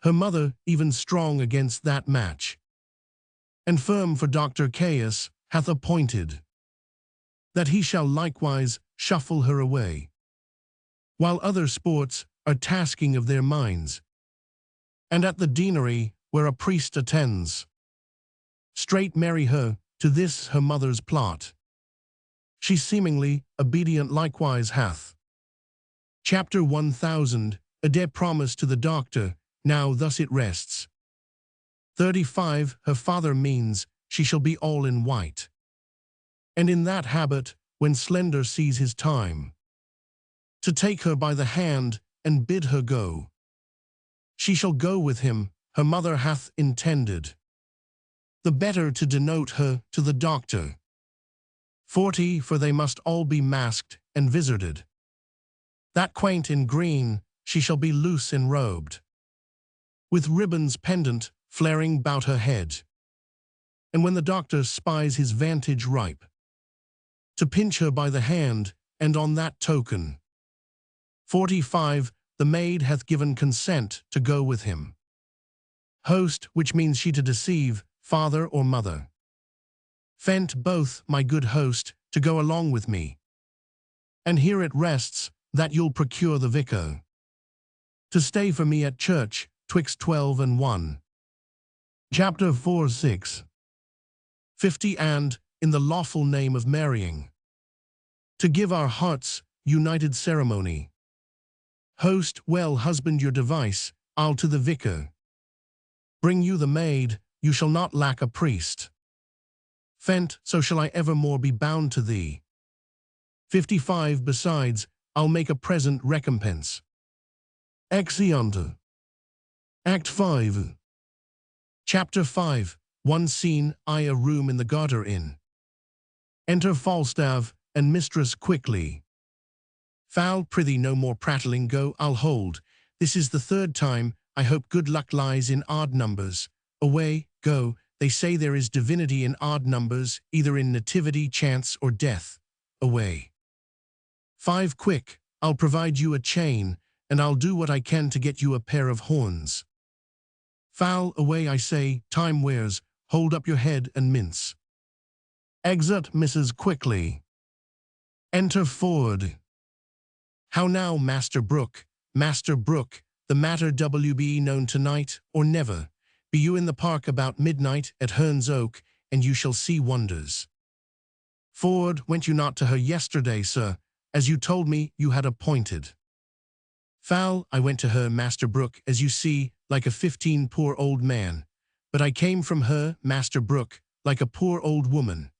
her mother even strong against that match, and firm for Dr. Caius hath appointed, that he shall likewise shuffle her away, while other sports are tasking of their minds, and at the deanery where a priest attends, straight marry her to this her mother's plot. She seemingly obedient likewise hath. Chapter 1000, a dead promise to the doctor, now thus it rests. 35, her father means she shall be all in white, and in that habit when slender sees his time, to take her by the hand and bid her go. She shall go with him, her mother hath intended, the better to denote her to the doctor. 40, for they must all be masked and vizarded, that quaint in green she shall be loose enrobed, with ribbons pendant flaring bout her head, and when the doctor spies his vantage ripe, to pinch her by the hand, and on that token. 45, the maid hath given consent to go with him. Host, which means she to deceive, father or mother. Fent both, my good host, to go along with me. And here it rests, that you'll procure the vicar to stay for me at church, twixt 12 and 1. Chapter 46. 50, and, in the lawful name of marrying, to give our hearts united ceremony. Host, well husband your device, I'll to the vicar bring you the maid, you shall not lack a priest. Fent, so shall I evermore be bound to thee. 55, besides, I'll make a present recompense. Exeunt. Act 5. Chapter 5, one scene, a room in the Garter Inn. Enter Falstaff and mistress quickly. Foul, prithee no more prattling, go, I'll hold. This is the third time, I hope good luck lies in odd numbers. Away, go, they say there is divinity in odd numbers, either in nativity, chance, or death. Away. 5, quick, I'll provide you a chain, and I'll do what I can to get you a pair of horns. Foul, away I say, time wears, hold up your head and mince. Exit Mrs. Quickly. Enter Ford. How now, Master Brooke, the matter WB known tonight, or never? Be you in the park about midnight at Hearn's Oak, and you shall see wonders. Ford, went you not to her yesterday, sir, as you told me you had appointed? Foul, I went to her, Master Brooke, as you see, like a 15 poor old man. But I came from her, Master Brooke, like a poor old woman.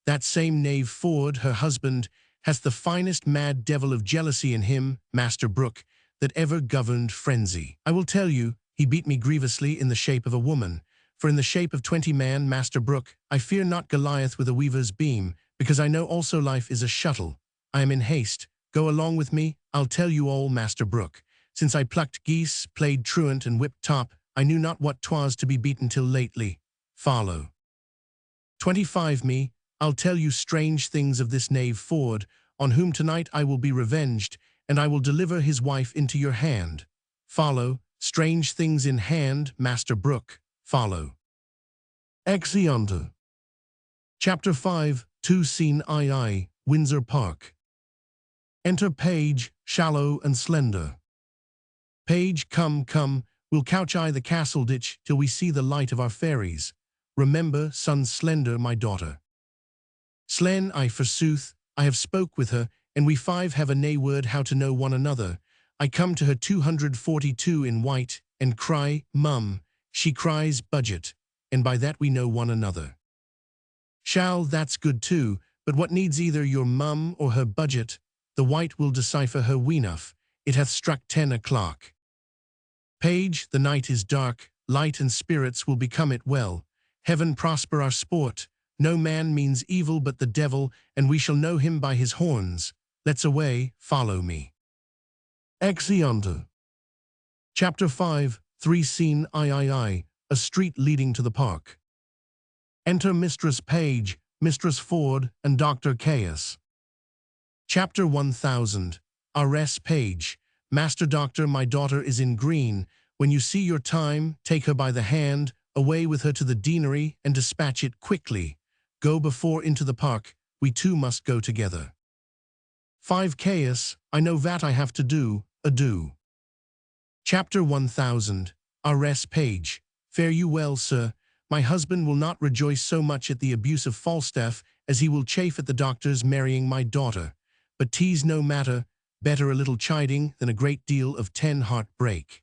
That same knave Ford, her husband, hath the finest mad devil of jealousy in him, Master Brooke, that ever governed frenzy. I will tell you, he beat me grievously in the shape of a woman, for in the shape of 20 man, Master Brooke, I fear not Goliath with a weaver's beam, because I know also life is a shuttle. I am in haste, go along with me, I'll tell you all, Master Brooke. Since I plucked geese, played truant, and whipped top, I knew not what 'twas to be beaten till lately. Follow. 25 me, I'll tell you strange things of this knave Ford, on whom tonight I will be revenged, and I will deliver his wife into your hand. Follow, strange things in hand, Master Brooke, follow. Exeunt. Chapter 5, 2, scene II, Windsor Park. Enter Page, shallow and slender. Page, come, we'll couch the castle ditch till we see the light of our fairies. Remember, son slender, my daughter. Slen, I forsooth, I have spoke with her, and we 5 have a nay word how to know one another. I come to her 242 in white, and cry, mum, she cries, budget, and by that we know one another. Shall, that's good too, but what needs either your mum or her budget? The white will decipher her weenuff, it hath struck 10 o'clock. Page, the night is dark, light and spirits will become it well. Heaven prosper our sport, no man means evil but the devil, and we shall know him by his horns. Let's away, follow me. Exeunt. Chapter 5, 3, scene III, a street leading to the park. Enter Mistress Page, Mistress Ford, and Dr. Caius. Chapter 1000, R.S. Page. Master Doctor, my daughter is in green. When you see your time, take her by the hand, away with her to the deanery, and dispatch it quickly. Go before into the park, we two must go together. 5 Caius, I know that I have to do, adieu. Chapter 1000, R.S. Page. Fare you well, sir. My husband will not rejoice so much at the abuse of Falstaff as he will chafe at the doctor's marrying my daughter. But 'tis no matter, better a little chiding than a great deal of 10 heart-break.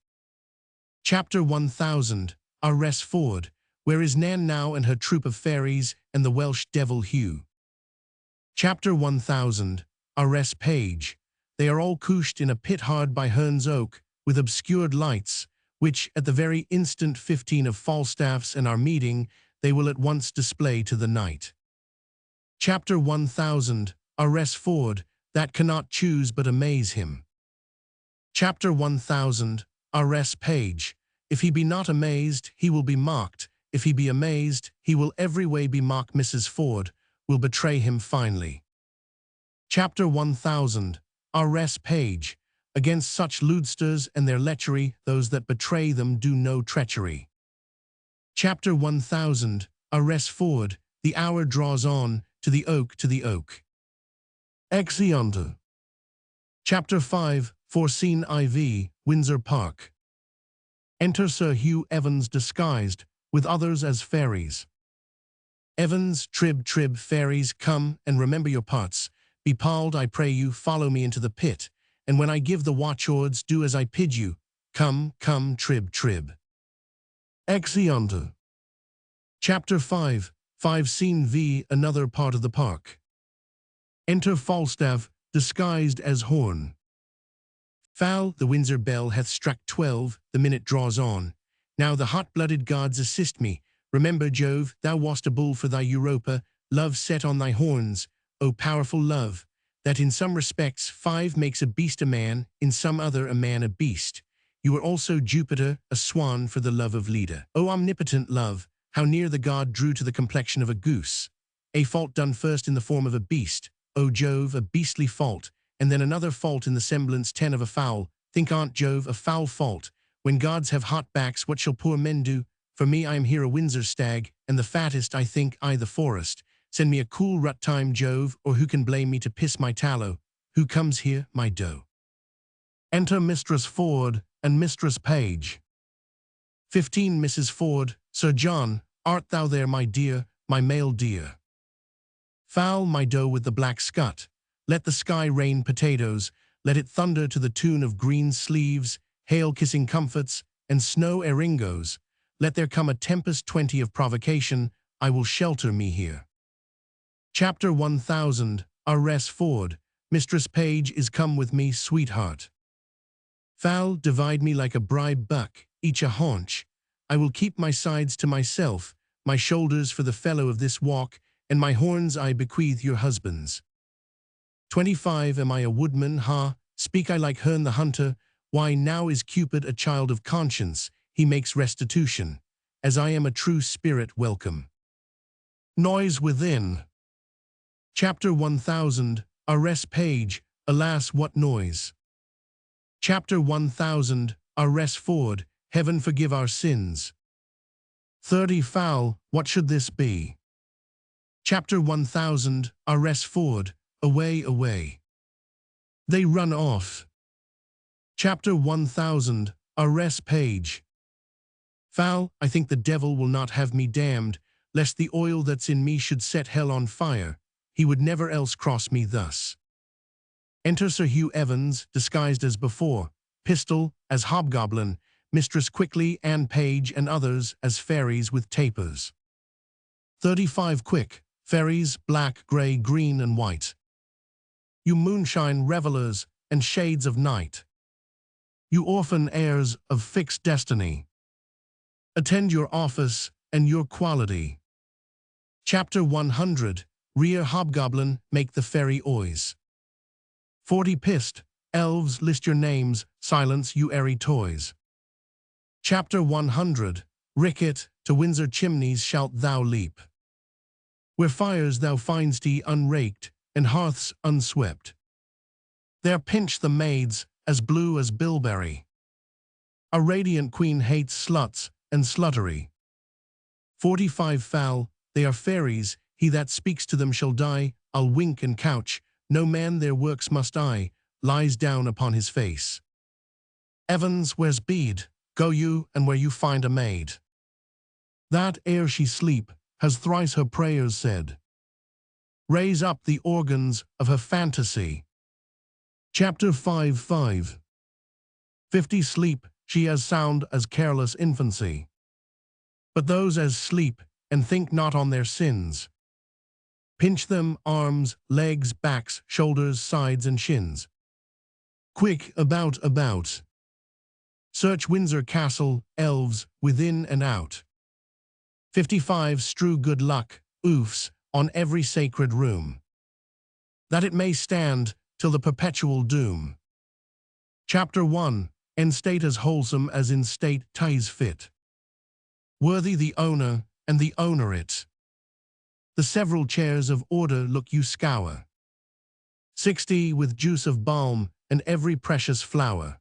Chapter 1000, R.S. Ford. Where is Nan now and her troop of fairies and the Welsh devil Hugh? Chapter 1000, R.S. Page. They are all couched in a pit hard by Herne's Oak, with obscured lights, which, at the very instant 15 of Falstaff's and our meeting, they will at once display to the night. Chapter 1000, R.S. Ford. That cannot choose but amaze him. Chapter 1000, R.S. Page. If he be not amazed, he will be mocked. If he be amazed, he will every way be mocked. Mrs. Ford will betray him finely. Chapter 1000, R.S. Page. Against such lewdsters and their lechery, those that betray them do no treachery. Chapter 1000, R.S. Ford. The hour draws on, to the oak, to the oak. Exeunt. Chapter 5, Foreseen IV, Windsor Park. Enter Sir Hugh Evans disguised, with others as fairies. Evans, trib, trib, fairies, come, and remember your parts. Be palled, I pray you, follow me into the pit, and when I give the watchords, do as I bid you. Come, come, trib, trib. Exeunt. Chapter 5, Scene V, another part of the park. Enter Falstaff, disguised as Horn. Foul, the Windsor bell hath struck 12, the minute draws on. Now the hot-blooded gods assist me. Remember, Jove, thou wast a bull for thy Europa, love set on thy horns, O powerful love, that in some respects 5 makes a beast a man, in some other a man a beast. You were also Jupiter, a swan for the love of Leda. O omnipotent love, how near the god drew to the complexion of a goose. A fault done first in the form of a beast, O Jove, a beastly fault, and then another fault in the semblance 10 of a fowl. Think Aunt Jove, a foul fault. When gods have hot backs, what shall poor men do? For me, I am here a Windsor stag, and the fattest, I think, I the forest. Send me a cool rut time, Jove, or who can blame me to piss my tallow? Who comes here, my doe? Enter Mistress Ford and Mistress Page. 15 Mrs. Ford. Sir John, art thou there, my dear, my male dear? Foul, my doe with the black scut. Let the sky rain potatoes, let it thunder to the tune of green sleeves, hail-kissing comforts, and snow eringos. Let there come a tempest 20 of provocation, I will shelter me here. Chapter 1000, R.S. Ford. Mistress Page is come with me, sweetheart. Foul, divide me like a bribe buck, each a haunch. I will keep my sides to myself, my shoulders for the fellow of this walk, and my horns I bequeath your husbands. 25 Am I a woodman, ha? Speak I like Herne the hunter? Why, now is Cupid a child of conscience, he makes restitution. As I am a true spirit, welcome. Noise within. Chapter 1000, R.S. Page. Alas, what noise! Chapter 1000, R.S. Ford. Heaven forgive our sins. 30 Foul, what should this be? Chapter 1000, R.S. Ford. Away, away. They run off. Chapter 1000, R.S. Page. Foul, I think the devil will not have me damned, lest the oil that's in me should set hell on fire. He would never else cross me thus. Enter Sir Hugh Evans, disguised as before, Pistol as hobgoblin, Mistress Quickly, Anne Page, and others as fairies with tapers. 35 Quick, fairies, black, grey, green, and white. You moonshine revelers and shades of night. You orphan heirs of fixed destiny. Attend your office and your quality. Chapter 100, Rear Hobgoblin, make the fairy oys. 40 Pist, elves, list your names, silence, you airy toys. Chapter 100, Ricket, to Windsor chimneys shalt thou leap. Where fires thou find'st unraked, and hearths unswept. There pinch the maids, as blue as bilberry. A radiant queen hates sluts and sluttery. 45 foul, they are fairies, he that speaks to them shall die. I'll wink and couch, no man their works must eye, lies down upon his face. Evans wears bead, go you, and where you find a maid, that ere she sleep, has thrice her prayers said, raise up the organs of her fantasy. Chapter 5. 50 sleep, she as sound as careless infancy. But those as sleep, and think not on their sins, pinch them, arms, legs, backs, shoulders, sides, and shins. Quick, about. Search Windsor Castle, elves, within and out. 55 strew good luck, oofs, on every sacred room, that it may stand till the perpetual doom. Chapter 1. In state as wholesome as in state 'tis fit, worthy the owner and the owner it. The several chairs of order look you scour, 60 with juice of balm and every precious flower.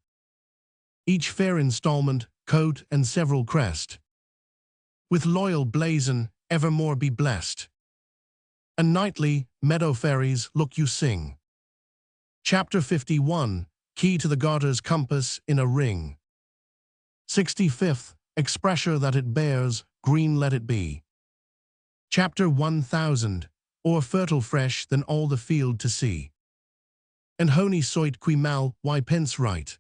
Each fair installment, coat and several crest, with loyal blazon evermore be blessed. And nightly meadow fairies look you sing. Chapter 51. Key to the garter's compass in a ring. 65th. Expressure that it bears, green let it be. Chapter 1000. Or fertile fresh than all the field to see, and honey soit qui mal, why pence right.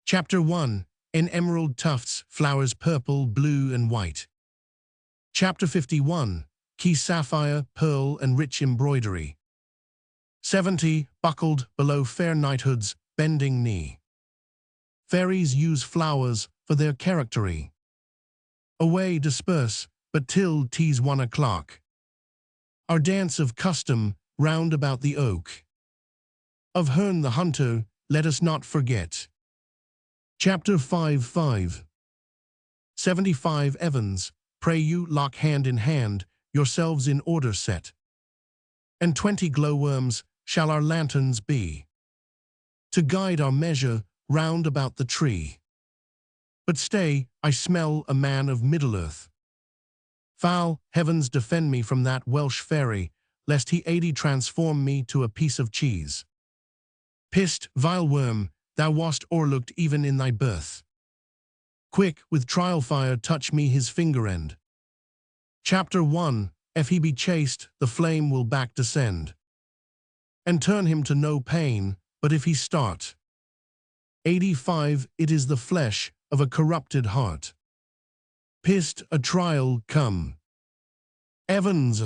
Chapter 1. In emerald tufts, flowers purple, blue, and white. Chapter 51. Key sapphire, pearl, and rich embroidery. 70. Buckled below fair knighthood's bending knee. Fairies use flowers for their charactery. Away disperse, but till 'tis 1 o'clock. Our dance of custom round about the oak. Of Herne the Hunter let us not forget. Chapter 5. 75 Evans, pray you lock hand in hand, yourselves in order set. And 20 glowworms shall our lanterns be, to guide our measure round about the tree. But stay, I smell a man of Middle-earth. Foul heavens defend me from that Welsh fairy, lest he 80 transform me to a piece of cheese. Pissed, vile worm, thou wast o'erlooked even in thy birth. Quick, with trial fire touch me his finger end. Chapter 1. If he be chaste, the flame will back descend, and turn him to no pain, but if he start. 85. It is the flesh of a corrupted heart. Pissed, a trial come. Evans.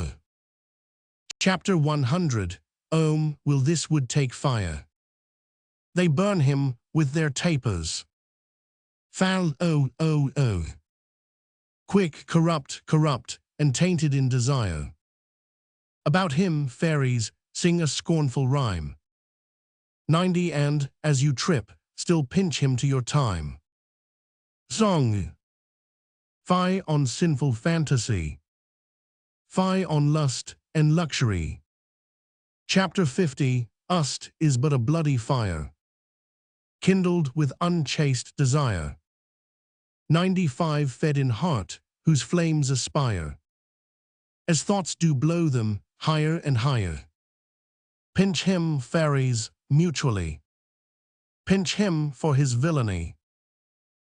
Chapter 100. Will this wood take fire? They burn him with their tapers. Foul, Quick, corrupt, and tainted in desire. About him, fairies, sing a scornful rhyme. 90. And, as you trip, still pinch him to your time. Song. Fie on sinful fantasy. Fie on lust and luxury. Chapter 50. Ust is but a bloody fire, kindled with unchaste desire. 95. Fed in heart, whose flames aspire, as thoughts do blow them, higher and higher. Pinch him, fairies, mutually. Pinch him for his villainy.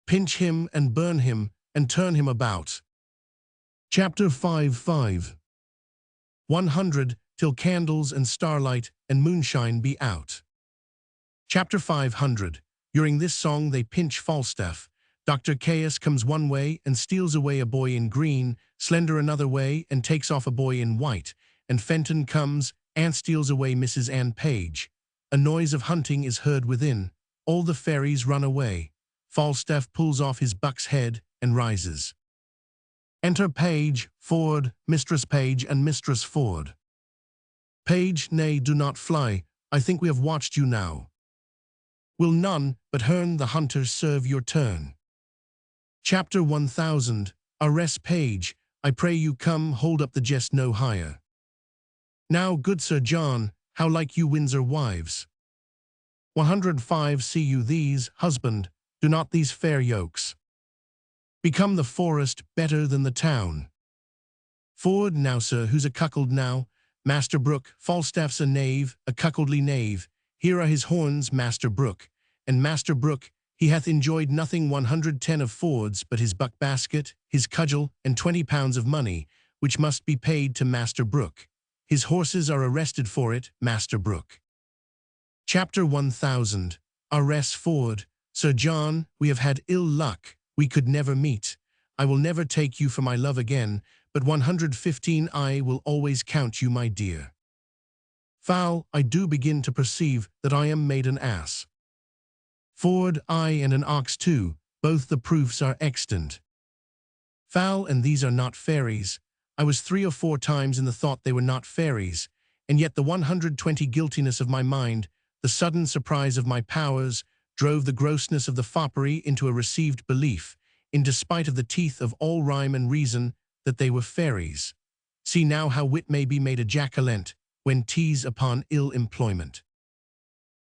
Pinch him and burn him and turn him about. Chapter 5. 100. Till candles and starlight and moonshine be out. Chapter 500. During this song they pinch Falstaff. Dr. Caius comes one way and steals away a boy in green, Slender another way and takes off a boy in white, and Fenton comes and steals away Mrs. Anne Page. A noise of hunting is heard within. All the fairies run away. Falstaff pulls off his buck's head and rises. Enter Page, Ford, Mistress Page, and Mistress Ford. Page, nay, do not fly. I think we have watched you now. Will none but Herne the Hunter serve your turn? Chapter 1000. Arrest Page, I pray you come, hold up the jest no higher. Now, good Sir John, how like you Windsor wives? 105. See you these, husband, Do not these fair yokes become the forest better than the town? Ford, now, sir, who's a cuckold now? Master Brooke, Falstaff's a knave, a cuckoldly knave. Here are his horns, Master Brooke. And Master Brooke, he hath enjoyed nothing 110 of Ford's but his buck-basket, his cudgel, and 20 pounds of money, which must be paid to Master Brooke. His horses are arrested for it, Master Brooke. Chapter 1000. Arrest Ford. Sir John, we have had ill luck. We could never meet. I will never take you for my love again, but 115 I will always count you my dear. Foul, I do begin to perceive that I am made an ass. Ford, I and an ox too, both the proofs are extant. Foul, and these are not fairies. I was 3 or 4 times in the thought they were not fairies, and yet the 120 guiltiness of my mind, the sudden surprise of my powers, drove the grossness of the foppery into a received belief, in despite of the teeth of all rhyme and reason, that they were fairies. See now how wit may be made a jackalent, when tease upon ill employment.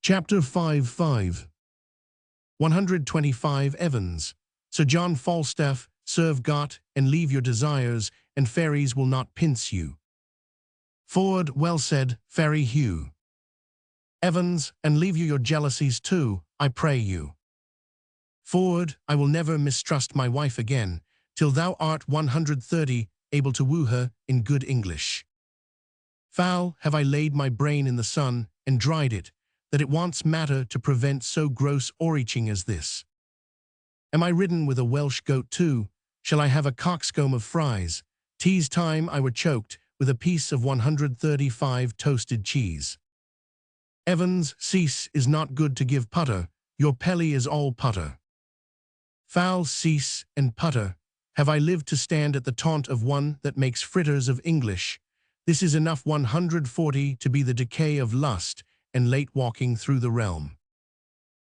Chapter 5. 125 Evans. Sir John Falstaff, serve got, and leave your desires, and fairies will not pince you. Ford, well said, Fairy Hugh. Evans, and leave you your jealousies too, I pray you. Ford, I will never mistrust my wife again, till thou art 130, able to woo her in good English. Foul, have I laid my brain in the sun, and dried it, that it wants matter to prevent so gross o'erreaching as this. Am I ridden with a Welsh goat too? Shall I have a coxcomb of fries? Tea's time I were choked with a piece of 135 toasted cheese. Evans, cease, is not good to give putter, your pelly is all putter. Foul, cease, and putter, have I lived to stand at the taunt of one that makes fritters of English. This is enough 140 to be the decay of lust, and late walking through the realm.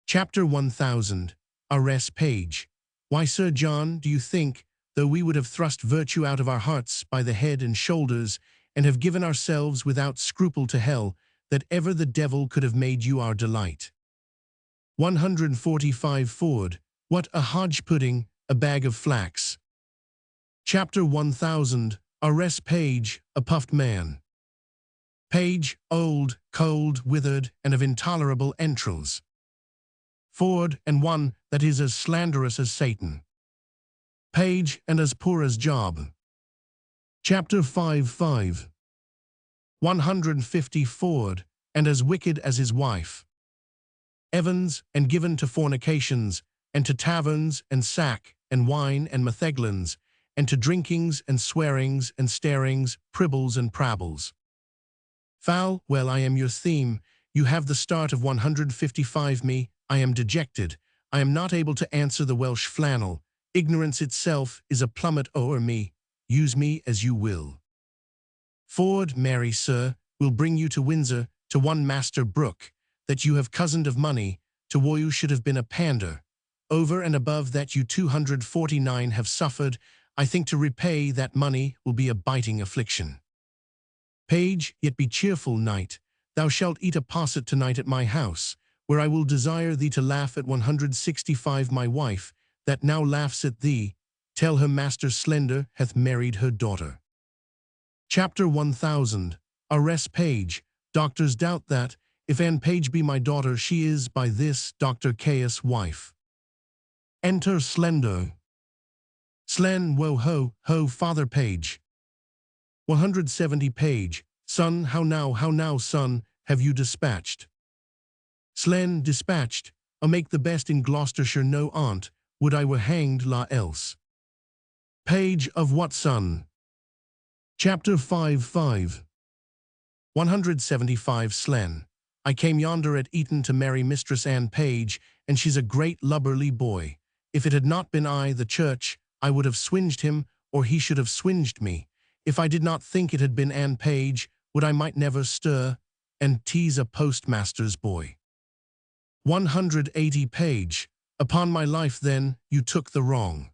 Chapter 1000. Arrest Page. Why, Sir John, do you think, though we would have thrust virtue out of our hearts by the head and shoulders, and have given ourselves without scruple to hell, that ever the devil could have made you our delight? 145 Ford. What a hodge-pudding, a bag of flax. Chapter 1000. Arrest Page, a puffed man. Page, old, cold, withered, and of intolerable entrails. Ford, and one that is as slanderous as Satan. Page, and as poor as Job. Chapter 5. 150 Ford, and as wicked as his wife. Evans, and given to fornications, and to taverns, and sack, and wine, and metheglins, and to drinkings, and swearings, and starings, pribbles, and prabbles. Foul, well, I am your theme. You have the start of 155 me. I am dejected. I am not able to answer the Welsh flannel. Ignorance itself is a plummet o'er me. Use me as you will. Ford, marry, sir, will bring you to Windsor, to one Master Brooke, that you have cozened of money, to war you should have been a pander. Over and above that you 249 have suffered, I think to repay that money will be a biting affliction. Page, yet be cheerful, knight. Thou shalt eat a posset tonight at my house, where I will desire thee to laugh at 165 my wife, that now laughs at thee. Tell her Master Slender hath married her daughter. Chapter 1000. Arrest Page. Doctors doubt that, if Anne Page be my daughter, she is by this Dr. Caius' wife. Enter Slender. Slen, wo ho, Father Page. 170 Page. Son, how now, son, have you dispatched? Slen, dispatched. I'll make the best in Gloucestershire no aunt, would I were hanged la else. Page, of what son? Chapter 5. 175 Slen. I came yonder at Eton to marry Mistress Anne Page, and she's a great lubberly boy. If it had not been I, the church, I would have swinged him, or he should have swinged me. If I did not think it had been Anne Page, would I might never stir, and tease a postmaster's boy. 180 Page. Upon my life then, you took the wrong.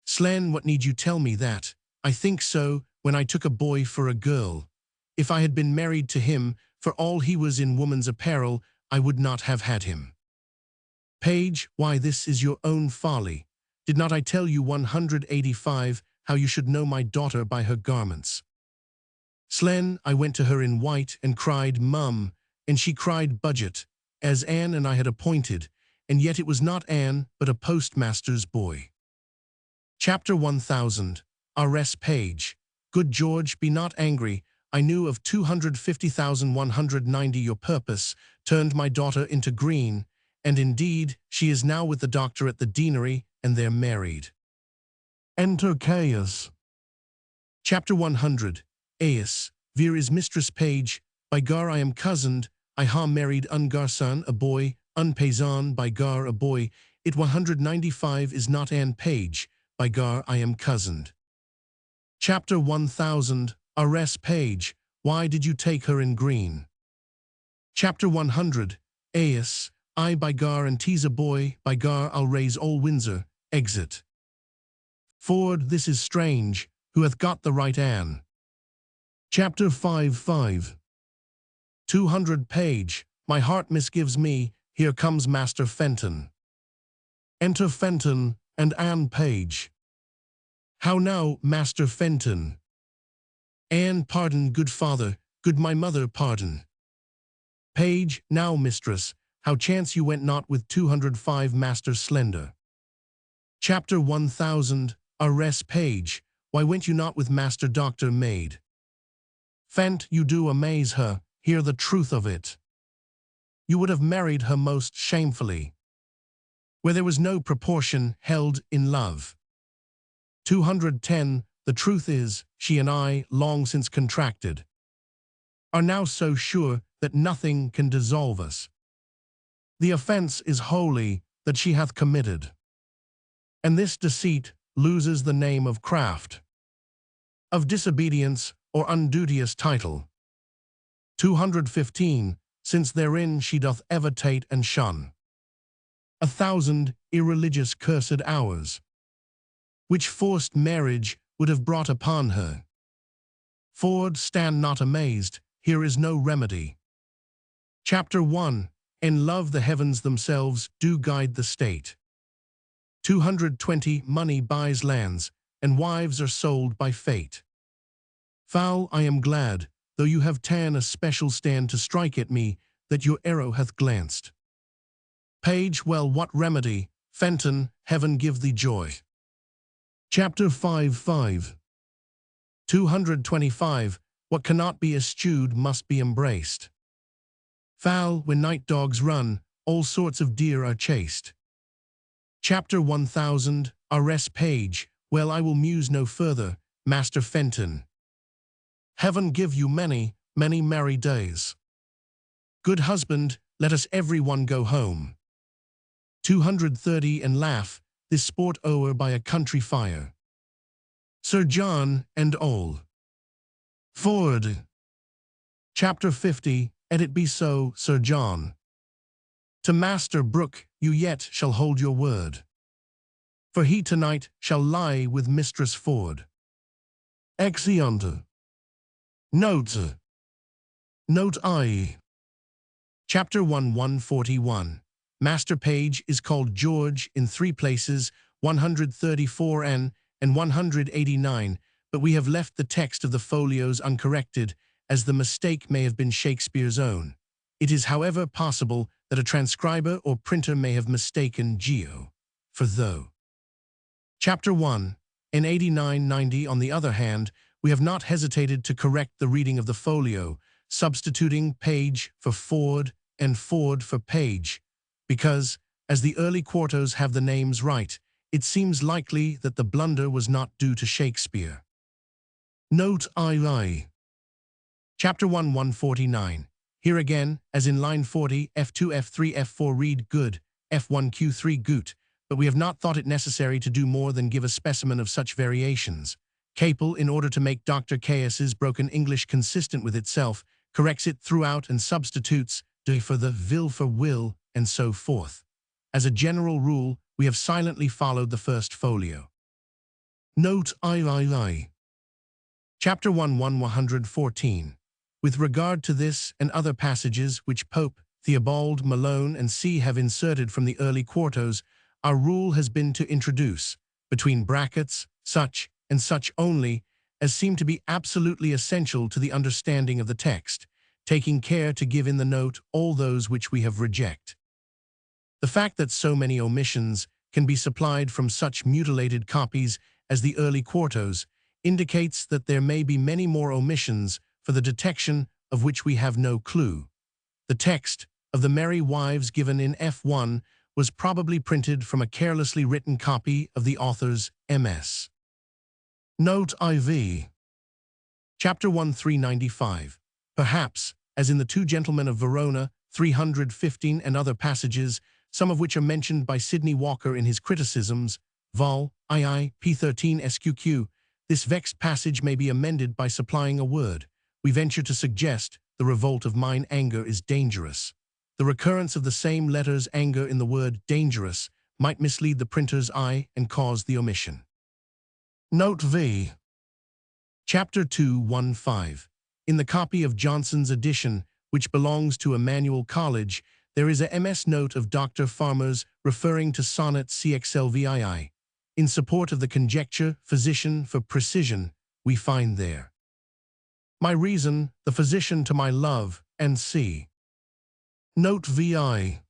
Slen, what need you tell me that? I think so, when I took a boy for a girl. If I had been married to him, for all he was in woman's apparel, I would not have had him. Page, why this is your own folly. Did not I tell you 185 how you should know my daughter by her garments? Slen, I went to her in white and cried, Mum, and she cried, Budget, as Anne and I had appointed, and yet it was not Anne, but a postmaster's boy. Chapter 1000, R.S. Page. Good George, be not angry. I knew of 250,190 your purpose, turned my daughter into green, and indeed she is now with the doctor at the deanery, and they're married. Enter Caius. Chapter 100. Aes, vir is Mistress Page, by gar I am cozened, I ha married ungarson a boy, unpaysan by gar a boy, it 195 is not Anne Page, by gar I am cozened. Chapter 1000, R.S. Page, why did you take her in green? Chapter 100, Aes, I by gar and tease a boy, by gar I'll raise all Windsor, exit. Ford, this is strange, who hath got the right Anne? Chapter 55. 200 Page, my heart misgives me, here comes Master Fenton. Enter Fenton and Anne Page. How now, Master Fenton? Anne, pardon, good father, good my mother, pardon. Page, now, mistress, how chance you went not with 205 Master Slender? Chapter 1000, R.S. Page, why went you not with Master Doctor Maid? Fent, you do amaze her, hear the truth of it. You would have married her most shamefully, where there was no proportion held in love. 210, the truth is, she and I, long since contracted, are now so sure that nothing can dissolve us. The offense is wholly that she hath committed, and this deceit loses the name of craft, of disobedience or unduteous title. 215, since therein she doth evitate and shun 1,000 irreligious cursed hours, which forced marriage would have brought upon her. Ford, stand not amazed, here is no remedy. Chapter 1, in love the heavens themselves do guide the state. 220, money buys lands, and wives are sold by fate. Foul, I am glad, though you have ta'en a special stand to strike at me, that your arrow hath glanced. Page, well, what remedy? Fenton, heaven give thee joy. Chapter 55. 225, what cannot be eschewed must be embraced. Foul, when night dogs run, all sorts of deer are chased. Chapter 1000, R.S. Page, well, I will muse no further, Master Fenton. Heaven give you many, many merry days. Good husband, let us every one go home. 230, and laugh, this sport o'er by a country fire. Sir John and all. Ford. Chapter 50, and it be so, Sir John. To Master Brooke you yet shall hold your word, for he tonight shall lie with Mistress Ford. Exeunt. Note. Note I. Chapter 141. Master Page is called George in 3 places, 134 and 189, but we have left the text of the folios uncorrected, as the mistake may have been Shakespeare's own. It is, however, possible that a transcriber or printer may have mistaken Geo for though. Chapter 1. In 89-90, on the other hand, we have not hesitated to correct the reading of the folio, substituting Page for Ford and Ford for Page, because, as the early quartos have the names right, it seems likely that the blunder was not due to Shakespeare. Note II. Chapter 1, 149. Here again, as in line 40, F2, F3, F4 read good, F1, Q3 goot, but we have not thought it necessary to do more than give a specimen of such variations. Capel, in order to make Dr. Caius's broken English consistent with itself, corrects it throughout and substitutes de for the, vil for will, and so forth. As a general rule, we have silently followed the first folio. Note III. Chapter 1, 114. With regard to this and other passages which Pope, Theobald, Malone, and C have inserted from the early quartos, our rule has been to introduce, between brackets, such and such only, as seem to be absolutely essential to the understanding of the text, taking care to give in the note all those which we have reject. The fact that so many omissions can be supplied from such mutilated copies as the early quartos indicates that there may be many more omissions for the detection of which we have no clue. The text of the Merry Wives given in F1 was probably printed from a carelessly written copy of the author's MS. Note IV. Chapter 1 395. Perhaps, as in the Two Gentlemen of Verona, 315 and other passages, some of which are mentioned by Sidney Walker in his criticisms, Vol. II, p13 SQQ, this vexed passage may be amended by supplying a word. We venture to suggest, the revolt of mine anger is dangerous. The recurrence of the same letters anger in the word dangerous might mislead the printer's eye and cause the omission. Note V. Chapter 215. In the copy of Johnson's edition, which belongs to Emmanuel College, there is a MS note of Dr. Farmer's referring to sonnet CXLVII. In support of the conjecture, physician for precision, we find there. My reason, the physician to my love, and C. Note VI.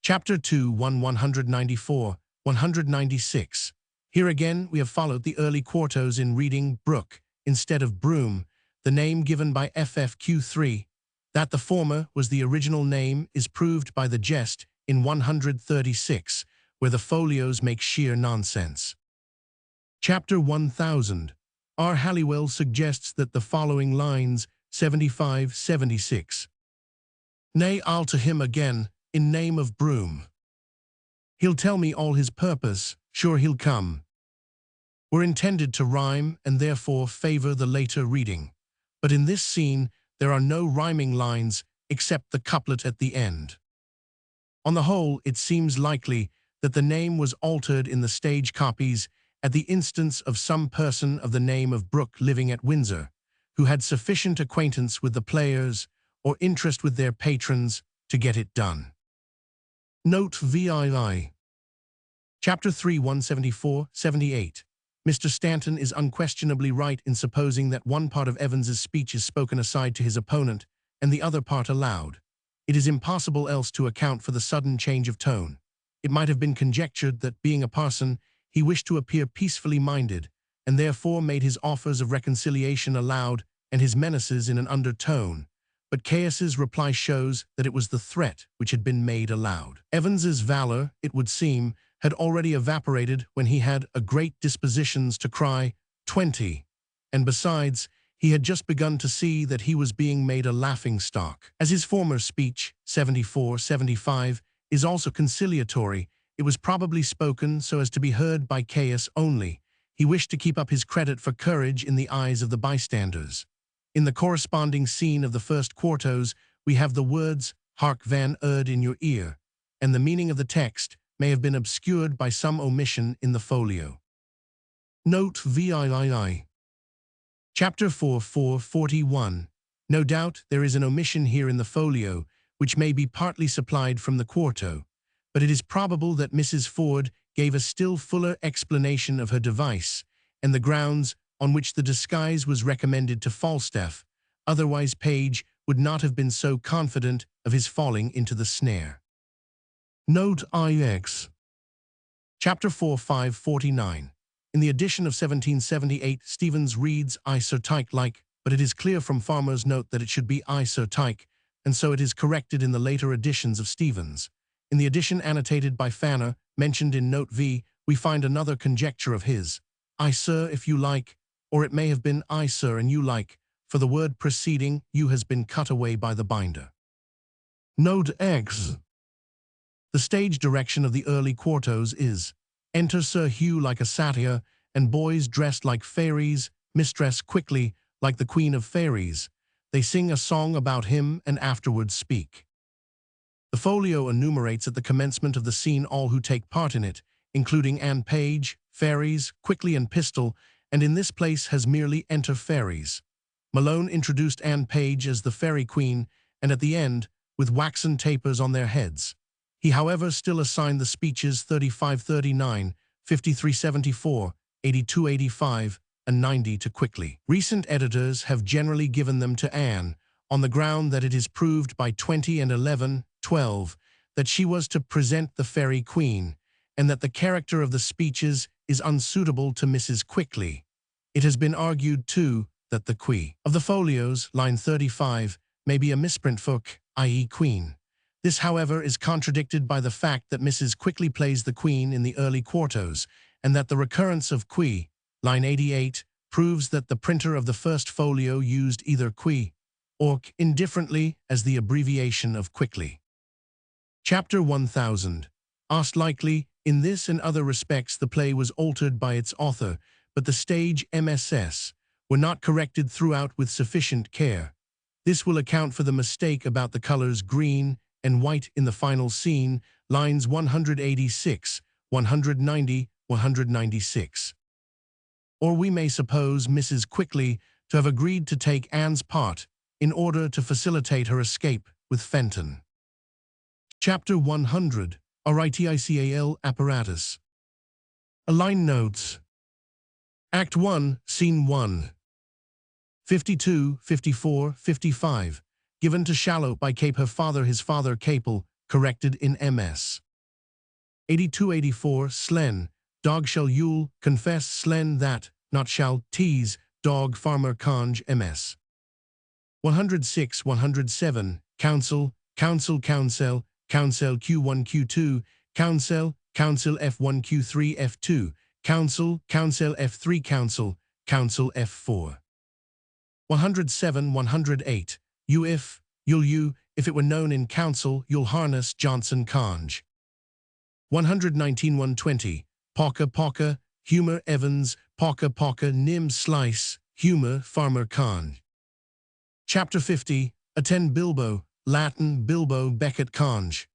Chapter 2 194, 196. Here again we have followed the early quartos in reading brook instead of broom, the name given by FFQ3. That the former was the original name is proved by the jest in 136, where the folios make sheer nonsense. Chapter 1000. R. Halliwell suggests that the following lines, 75-76. Nay, I'll to him again, in name of broom. He'll tell me all his purpose, sure he'll come, were intended to rhyme and therefore favor the later reading. But in this scene, there are no rhyming lines except the couplet at the end. On the whole, it seems likely that the name was altered in the stage copies at the instance of some person of the name of Brooke living at Windsor, who had sufficient acquaintance with the players or interest with their patrons to get it done. Note VII. Chapter 3 174-78. Mr. Stanton is unquestionably right in supposing that one part of Evans's speech is spoken aside to his opponent and the other part aloud. It is impossible else to account for the sudden change of tone. It might have been conjectured that, being a parson, he wished to appear peacefully minded, and therefore made his offers of reconciliation aloud and his menaces in an undertone. But Caius's reply shows that it was the threat which had been made aloud. Evans's valor, it would seem, had already evaporated when he had a great dispositions to cry 20, and besides, he had just begun to see that he was being made a laughing-stock. As his former speech, 74-75, is also conciliatory, it was probably spoken so as to be heard by Caius only. He wished to keep up his credit for courage in the eyes of the bystanders. In the corresponding scene of the first quartos, we have the words, "Hark Van Erd in your ear," and the meaning of the text may have been obscured by some omission in the folio. Note VIII. Chapter 4 441. No doubt there is an omission here in the folio, which may be partly supplied from the quarto, but it is probable that Mrs. Ford gave a still fuller explanation of her device and the grounds on which the disguise was recommended to Falstaff, otherwise Page would not have been so confident of his falling into the snare. Note IX. Chapter 4 549. In the edition of 1778, Stevens reads I Sir Tyke like, but it is clear from Farmer's note that it should be I Sir Tyke, and so it is corrected in the later editions of Stevens. In the edition annotated by Fanner, mentioned in Note V, we find another conjecture of his, I Sir if you like, or it may have been I Sir and you like, for the word preceding you has been cut away by the binder. Note X. The stage direction of the early quartos is, enter Sir Hugh like a satyr, and boys dressed like fairies, mistress quickly, like the queen of fairies. They sing a song about him and afterwards speak. The folio enumerates at the commencement of the scene all who take part in it, including Anne Page, fairies, quickly and pistol, and in this place has merely enter fairies. Malone introduced Anne Page as the fairy queen, and at the end, with waxen tapers on their heads. He, however, still assigned the speeches 3539, 5374, 8285, and 90 to Quickly. Recent editors have generally given them to Anne, on the ground that it is proved by 20 and 11, 12, that she was to present the Fairy Queen, and that the character of the speeches is unsuitable to Mrs. Quickly. It has been argued, too, that the Queen of the folios, line 35, may be a misprint for i.e. Queen. This, however, is contradicted by the fact that Mrs. Quickly plays the Queen in the early quartos, and that the recurrence of qui, line 88, proves that the printer of the first folio used either qui or indifferently as the abbreviation of Quickly. Chapter 1000. Asked likely, in this and other respects the play was altered by its author, but the stage MSS were not corrected throughout with sufficient care. This will account for the mistake about the colors green and white in the final scene, lines 186, 190, 196. Or we may suppose Mrs. Quickly to have agreed to take Anne's part in order to facilitate her escape with Fenton. Chapter 100. RITICAL apparatus. Align notes. Act 1, Scene 1. 52, 54, 55. Given to Shallow by Cape her father his father Capel, corrected in MS. 82-84 Slen, dog shall Yule, confess Slen that, not shall, tease, dog farmer Conge MS. 106-107, counsel, counsel counsel, counsel Q1 Q2, counsel, counsel F1 Q3 F2, counsel, counsel F3 counsel, counsel F4. 107-108, you if, you'll you, if it were known in council, you'll harness Johnson Conge. 119-120, Poca Poca, Humor Evans, Poca Poca Nim Slice, Humor Farmer Conge. Chapter 50, Attend Bilbo, Latin Bilbo Becket Conge.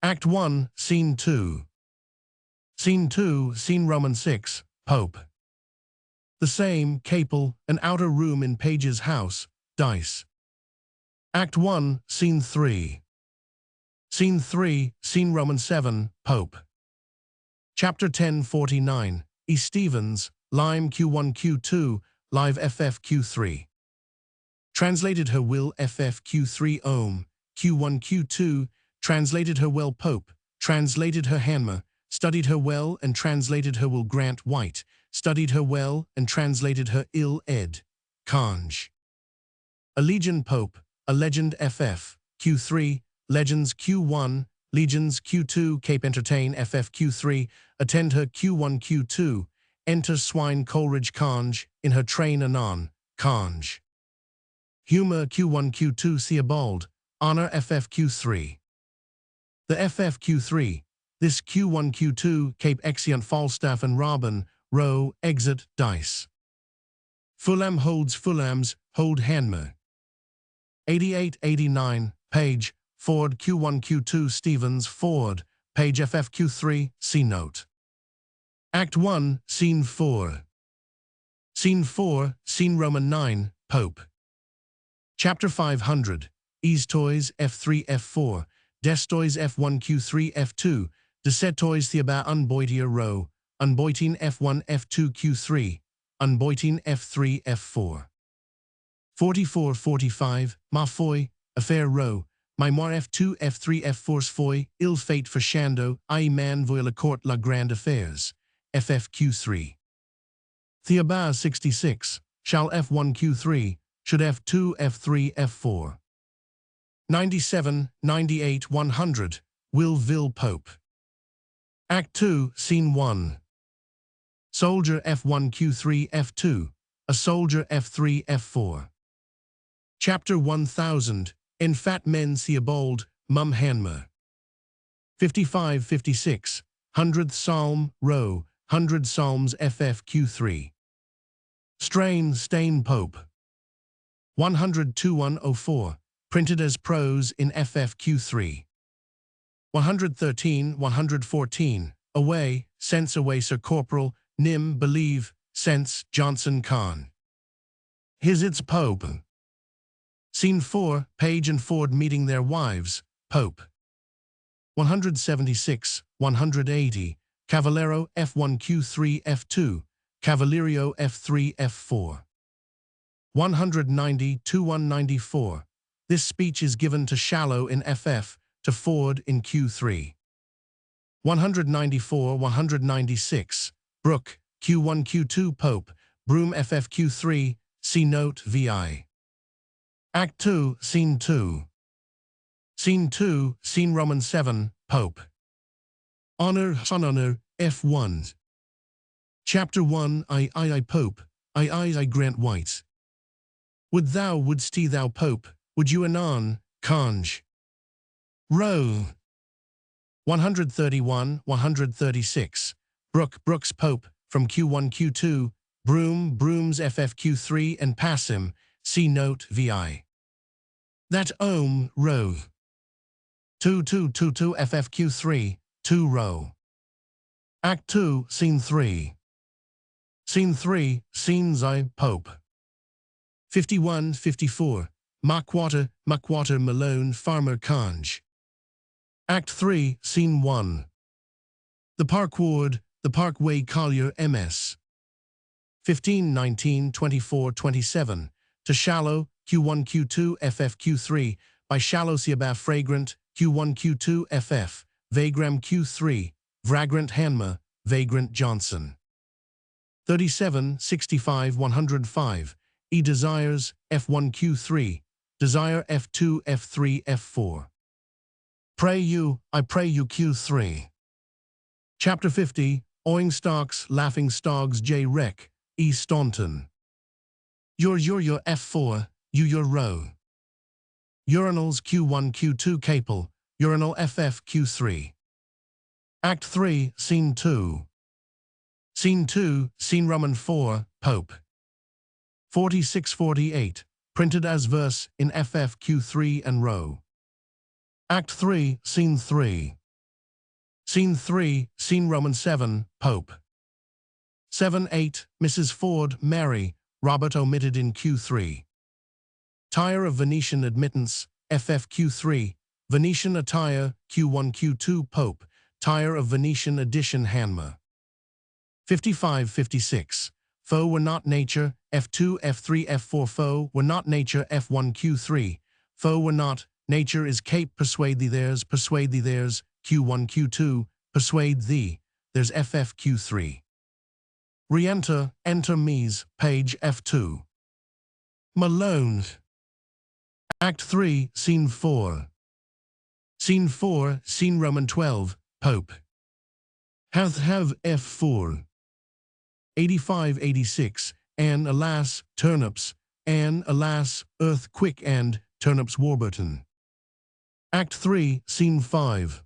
Act 1, Scene 2. Scene 2, Scene Roman 6, Pope. The same, Capel, an outer room in Page's house, dice. Act 1, Scene 3. Scene 3, Scene Roman 7, Pope. Chapter 1049, E. Stevens, Lime Q1 Q2, Live FF Q3. Translated her will FF Q3 Ohm, Q1 Q2, translated her well Pope, translated her Hanmer, studied her well and translated her will Grant White, studied her well and translated her ill Ed, Conge. A Legion Pope, a Legend FF, Q3, Legends Q1, Legions Q2, Cape Entertain FF Q3, attend her Q1 Q2, enter Swine Coleridge Conge, in her train anon, Conge. Humor Q1 Q2 Theobald, honor FF Q3. The FF Q3, this Q1 Q2, Cape Exeunt Falstaff and Robin, row, exit, dice. Fulham holds Fulham's, hold Hanmer. 88-89, Page, Ford Q1 Q2 Stevens Ford, Page FF Q3, C note. Act 1, Scene 4. Scene 4, Scene Roman 9, Pope. Chapter 500, Toys F3 F4, Destoys F1 Q3 F2, Desetoys Theaba Unboitia row, Unboitin F1 F2 Q3, Unboitin F3 F4. 44-45, Mafoy, Affair row, Memoir F2 F3 F4 Sfoy, Ill fate for Shando, I man voy la court la grande affairs, FF Q3. Theaba 66, shall F1 Q3, should F2 F3 F4. 97, 98, 100, Will Pope. Act 2, Scene 1. Soldier F1 Q3 F2, a soldier F3 F4. Chapter 1000, In Fat Men Theobald, Mum Hanmer. 55-56, 100th Psalm, row, 100 Psalms FF Q3. Strain Stain Pope. 102-104, printed as prose in FF Q3. 113-114, Away, Sense Away Sir Corporal, Nim Believe, Sense Johnson Khan. His It's Pope. Scene 4, Page and Ford meeting their wives, Pope. 176, 180, Cavallero F1 Q3 F2, Cavallerio F3 F4. 190 to 194. This speech is given to Shallow in FF, to Ford in Q3. 194, 196, Brooke, Q1 Q2 Pope, Broom FF Q3, see note VI. Act 2, Scene 2. Scene 2, Scene Roman 7, Pope. Honor, F1. Chapter 1, I, Pope, I grant white. Would thou, wouldst thou, Pope, would you anon, conge. Row. 131, 136, Brooks Pope, from Q1 Q2, Brooms FF Q3 and pass him, see note VI. That row. 2 FF Q3, 2 row. Act 2, Scene 3. Scene 3, Scenes I, Pope. 51, 54, Muckwater, Malone, Farmer Conge. Act 3, Scene 1. The Park Ward, the Parkway Collier MS. 15, 19, 24, 27, to Shallow, Q1 Q2 FF Q3, by Shallow Siaba Fragrant, Q1 Q2 FF, Vagram Q3, Vagrant Hanma, Vagrant Johnson. 37, 65, 105, E Desires, F1 Q3, Desire F2 F3 F4. Pray you, I pray you Q3. Chapter 50, Oing Stocks, Laughing Stogs J Rec, E Staunton. Your F4, your row. Urinals Q1 Q2 Capel, Urinal FF Q3. Act 3, Scene 2. Scene 2, Scene Roman 4, Pope. 46-48, printed as verse in FF Q3 and row. Act 3, Scene 3. Scene 3, Scene Roman 7, Pope. 7-8, Mrs. Ford, Mary, Robert omitted in Q3. Tire of Venetian admittance, FF Q3, Venetian attire, Q1 Q2 Pope, Tire of Venetian addition Hanma. 55-56, Foe were not nature, F2 F3 F4 Foe were not nature, F1 Q3, Foe were not, nature is cape, persuade thee theirs, Q1 Q2, persuade thee, there's FF Q3. Re-enter, enter Mies, page F2. Malone. Act 3, Scene 4. Scene 4, Scene Roman 12, Pope. Have F4. 85-86, Anne, alas, turnips, Anne, alas, earth quick and, turnips Warburton. Act 3, Scene 5.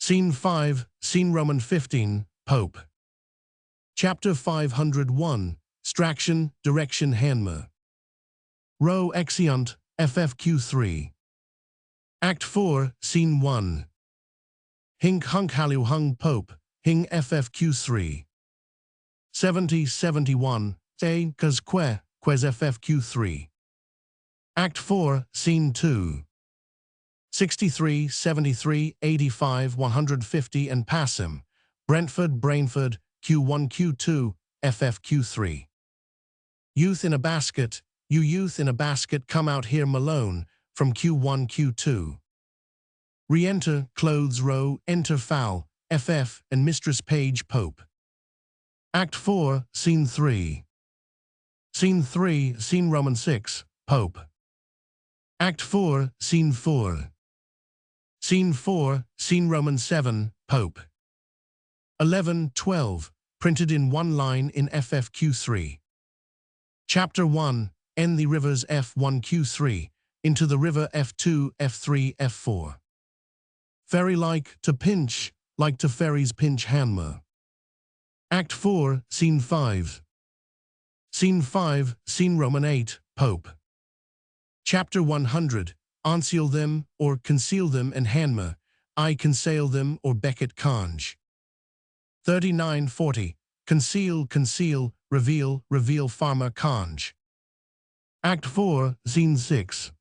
Scene 5, Scene Roman 15, Pope. Chapter 501, Straction, Direction Hanma. Row Exeunt, FFQ3. Act 4, Scene 1. Hink Hunk Halu Hung Pope, Hing FFQ3. 70-71, A Cause Ques FFQ3. Act 4, Scene 2. 63, 73, 85, 150 and Passim, Brainford, Q1, Q2, FFQ3. Youth in a basket, you youth in a basket come out here Malone, from Q1, Q2. Re-enter, clothes row, enter foul, FF and Mistress Page Pope. Act 4, Scene 3. Scene 3, Scene Roman 6, Pope. Act 4, Scene 4. Scene 4, Scene Roman 7, Pope. 11-12, printed in one line in FFQ3. Chapter 1, End the rivers F1 Q3, into the river F2, F3, F4. Ferry-like to pinch, like to ferries pinch Hanma. Act 4, Scene 5. Scene 5, Scene Roman 8, Pope. Chapter 100, Unseal them, or conceal them and Hanma, I conceal them or Beckett Conge. 39-40, conceal, reveal, Farmer Conge. Act 4, Scene 6.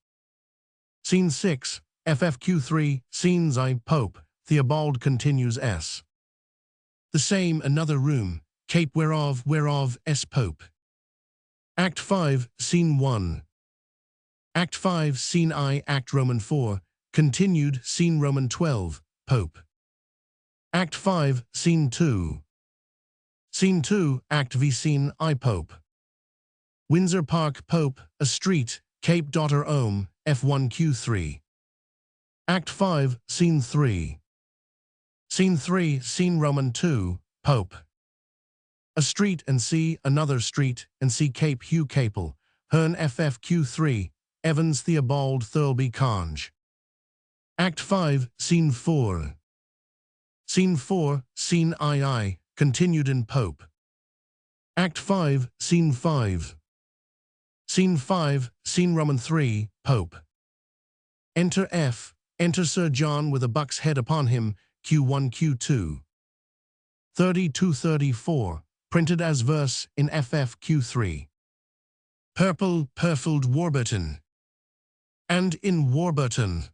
Scene 6, FFQ3, Scenes I, Pope, Theobald continues S. The same, another room, Cape whereof, S. Pope. Act 5, Scene 1. Act 5, Scene I, Act Roman 4, continued, Scene Roman 12, Pope. Act 5, Scene 2. Scene 2, Act V, Scene I, Pope. Windsor Park, Pope, a street, Cape Daughter Ohm, F1Q3. Act 5, Scene 3. Scene 3, Scene Roman 2, Pope. A street and C, another street, and C Cape Hugh Capel, Hern FFQ3, Evans Theobald Thirlby Conge. Act 5, Scene 4. Scene 4, Scene II, continued in Pope. Act 5, Scene 5. Scene 5, Scene Roman 3, Pope. Enter F, enter Sir John with a buck's head upon him, Q1 Q2. 32-34, printed as verse in FFQ3. Purple, purfled Warburton. And in Warburton.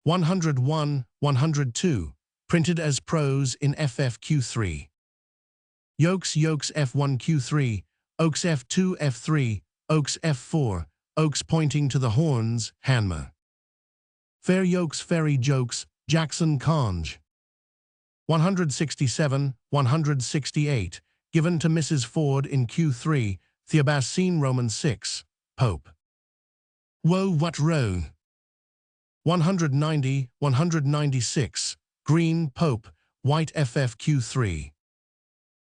101, 102, printed as prose in FFQ3. Yokes F1 Q3, Oaks F2 F3, Oaks F4, Oaks pointing to the horns, Hanmer. Fair Yokes Fairy Jokes, Jackson Conge. 167, 168, given to Mrs. Ford in Q3, Theobald Scene Roman 6, Pope. Woe what row? 190, 196, Green, Pope, White FFQ3.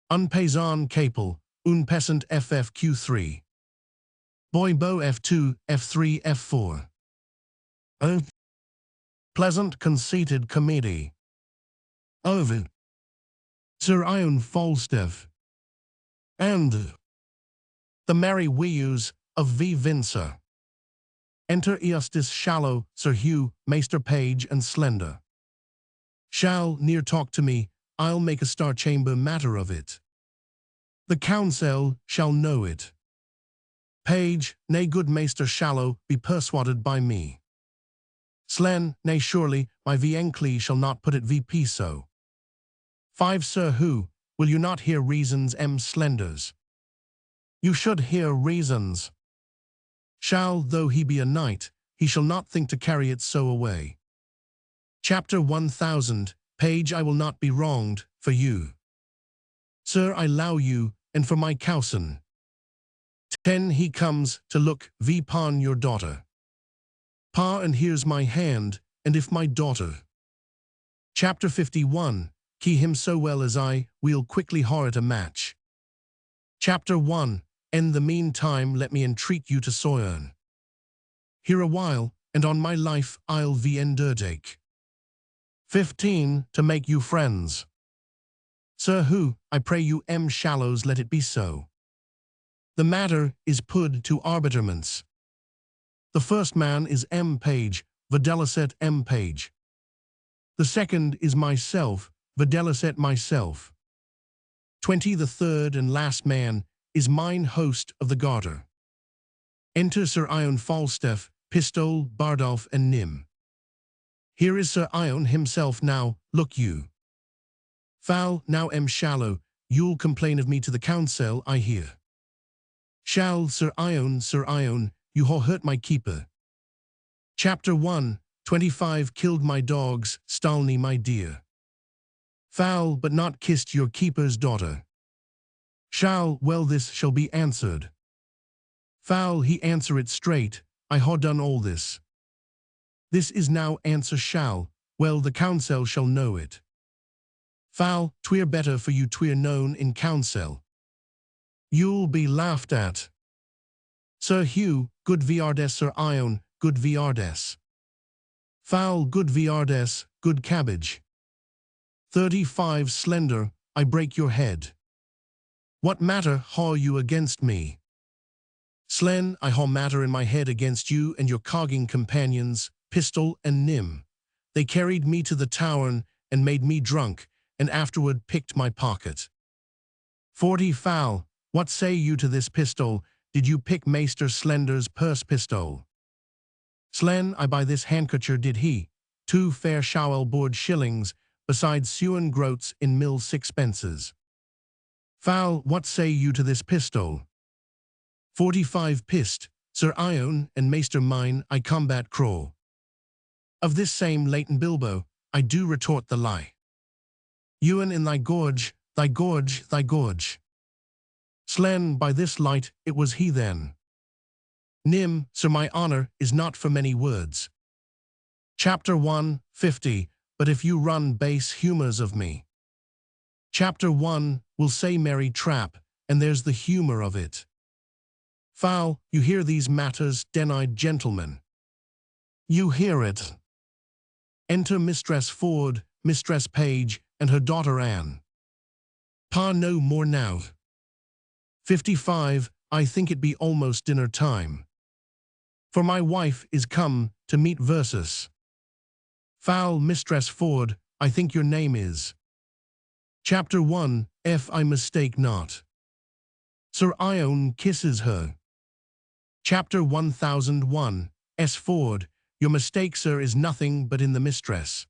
Un paysan Capel, un peasant FFQ3. Boy Beau F2, F3, F4. O. Pleasant conceited comedy. Over. Sir Ion Falstaff. And the Merry Wives of Windsor. Enter Eustace Shallow, Sir Hugh, Maester Page and Slender. Shall near talk to me, I'll make a star chamber matter of it. The council shall know it. Page, nay good Maester Shallow, be persuaded by me. Slen, nay surely, my Viencli shall not put it VP so. 5 Sir Hugh, will you not hear reasons Slenders? You should hear reasons. Shall, though he be a knight, he shall not think to carry it so away. Chapter 1000, Page I will not be wronged, for you. Sir I allow you, and for my cousin. 10 He comes, to look, upon your daughter. Pa and here's my hand, and if my daughter. Chapter 51, Key him so well as I, we'll quickly horret a match. Chapter 1, In the meantime let me entreat you to soyern. Here a while, and on my life I'll undertake. 15 To make you friends. Sir Hugh, I pray you Shallows let it be so. The matter is put to arbitrements. The first man is Page, videlicet Page. The second is myself, videlicet myself. 20 The third and last man is mine host of the garter. Enter Sir Ion Falstaff, Pistol, Bardolph and Nym. Here is Sir Ion himself now, look you. Foul, now Shallow, you'll complain of me to the council, I hear. Shall, Sir Ion, you ha hurt my keeper. Chapter 1, 25 Killed my dogs, Stalny my dear. Foul, but not kissed your keeper's daughter. Shall, well this shall be answered. Foul, he answer it straight, I ha done all this. This is now answer shall, well the council shall know it. Foul, 'twere better for you 'twere known in council. You'll be laughed at. Sir Hugh, good Viardes Sir Ion, good Viardes. Foul, good Viardes, good cabbage. 35 Slender, I break your head. What matter haw you against me? Slen, I haw matter in my head against you and your cogging companions, Pistol and Nym. They carried me to the tavern and made me drunk, and afterward picked my pocket. 40 Foul, what say you to this Pistol? did you pick Maester Slender's purse pistol? Slen, I buy this handkercher did he, 2 fair showel board shillings, besides sewen groats in mill 6 pences. Foul, what say you to this pistol? 45 pist, Sir Ione and Maester mine, I combat craw. Of this same Leighton Bilbo, I do retort the lie. Ewan in thy gorge, thy gorge, thy gorge. Slen, by this light, it was he then. Nym, sir, my honour is not for many words. Chapter 1, 50, but if you run base humours of me. Chapter 1, will say merry trap, and there's the humour of it. Foul, you hear these matters, den-eyed gentlemen. You hear it. Enter Mistress Ford, Mistress Page, and her daughter Anne. Pa no more now. 55, I think it be almost dinner time. For my wife is come to meet versus. Foul, Mistress Ford, I think your name is. Chapter 1, if I mistake not. Sir Ione kisses her. Chapter 1001, S. Ford, your mistake, sir, is nothing but in the mistress.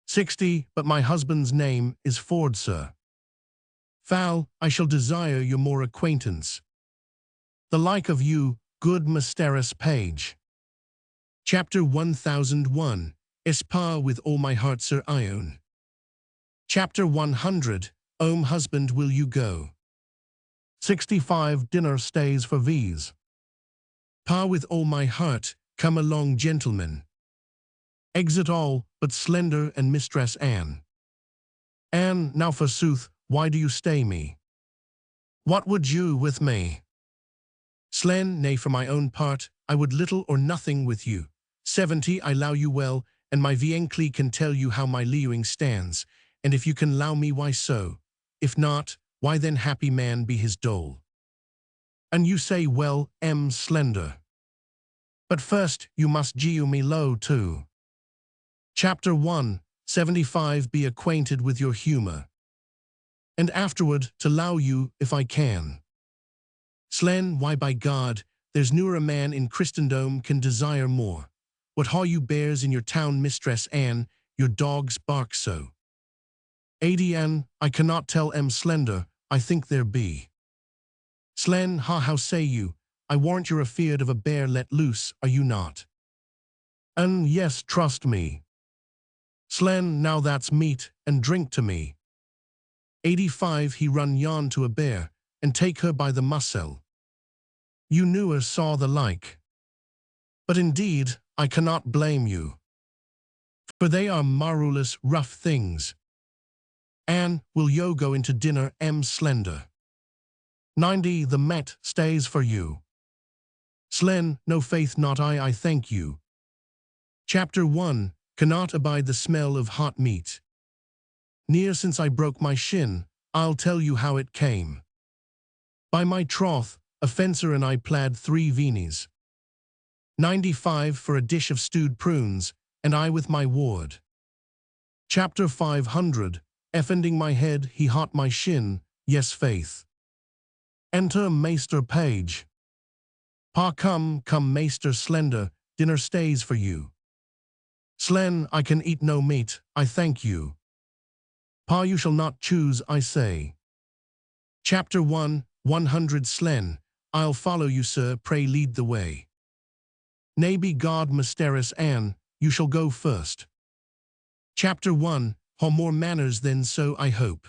60, but my husband's name is Ford, sir. Foul, I shall desire your more acquaintance. The like of you, good Mistress Page. Chapter 1001, Espa with all my heart, Sir Ione. Chapter 100, husband, will you go? 65, dinner stays for these. Pa with all my heart, come along, gentlemen. Exit all, but Slender and Mistress Anne. Anne, now forsooth, why do you stay me? What would you with me? Slen, nay, for my own part, I would little or nothing with you. 70, I low you well, and my viencli can tell you how my leewing stands, and if you can low me, why so? If not, why then happy man be his dole. And you say well, Slender. But first you must gew me low too. Chapter 1, 75, be acquainted with your humour. And afterward to low you, if I can. Slen, why by God, there's newer a man in Christendom can desire more. What haw you bears in your town, Mistress Anne, your dogs bark so. 80, Anne, I cannot tell Slender, I think there be. Slen, ha, how say you? I warrant you're afeard of a bear let loose, are you not? Yes, trust me. Slen, now that's meat and drink to me. 85, he run yon to a bear, and take her by the mussel. You newer saw the like. But indeed, I cannot blame you. For they are marvelous rough things. Anne, will yo go into dinner, Slender? 90, the met stays for you. Slen, no faith not I thank you. Chapter 1, cannot abide the smell of hot meat. Near since I broke my shin, I'll tell you how it came. By my troth, a fencer and I plaid 3 veenies. 95 for a dish of stewed prunes, and I with my ward. Chapter 500, effending my head, he hot my shin, yes faith. Enter Maester Page. Pa come, Maester Slender, dinner stays for you. Slen, I can eat no meat, I thank you. Pa, you shall not choose, I say. Chapter 1, 100, Slen, I'll follow you, sir, pray lead the way. Nay, be God, Mistress Anne, you shall go first. Chapter 1, how more manners than so, I hope.